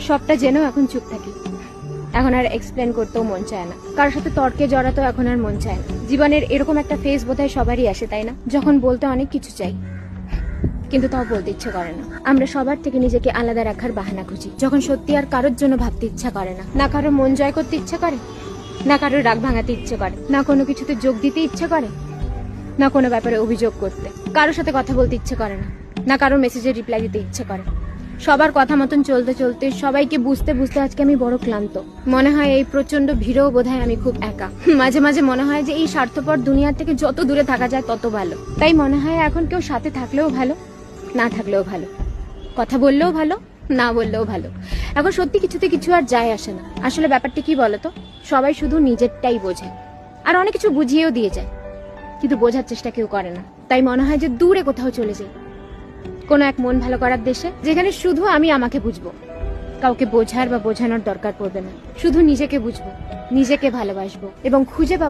সবটা জেনেও এখন চুপ থাকি। এখন আর এক্সপ্লেন করতেও মন চায় না, কারোর সাথে তর্কে জড়াতেও এখন আর মন চায় না। জীবনের এরকম একটা ফেজ বোধহয় সবারই আসে, তাই না? যখন বলতে অনেক কিছু চাই, কিন্তু তাও বলতে ইচ্ছে করে না। আমরা সবার থেকে নিজেকে আলাদা রাখার বাহানা খুঁজি, যখন সত্যি আর কারোর জন্য ভাবতে ইচ্ছা করে না। না কারোর মন জয় করতে ইচ্ছে করে, না কারোর রাগ ভাঙাতে ইচ্ছে করে, না কোনো কিছুতে যোগ দিতে ইচ্ছে করে, না কোনো ব্যাপারে অভিযোগ করতে, কারোর সাথে কথা বলতে ইচ্ছে করে না, না কারোর মেসেজের রিপ্লাই দিতে ইচ্ছে করে। সবার কথা মতন চলতে চলতে, সবাইকে বুঝতে বুঝতে আজকে আমি বড় ক্লান্ত। মনে হয় এই প্রচন্ড ভিড়েও বোধহয় আমি খুব একা। মাঝে মাঝে মনে হয় যে এই স্বার্থপর দুনিয়া থেকে যত দূরে থাকা যায় তত ভালো। তাই মনে হয় এখন কেউ সাথে থাকলেও ভালো, না থাকলেও ভালো, কথা বললেও ভালো, না বললেও ভালো। এখন সত্যি কিছুতে কিছু আর যায় আসে না। আসলে ব্যাপারটা কি বলতো, সবাই শুধু নিজেরটাই বোঝে, আর অনেক কিছু বুঝিয়েও দিয়ে যায়, কিন্তু বোঝার চেষ্টা কেউ করে না। তাই মনে হয় যে দূরে কোথাও চলে যাই, কোনো এক মন ভালো করার দেশে, যেখানে শুধু আমি আমাকে বুঝবো, কাউকে বোঝার বা বোঝানোর দরকার পড়বে না। শুধু নিজেকে বুঝবো, নিজেকে ভালোবাসবো এবং খুঁজে পাবো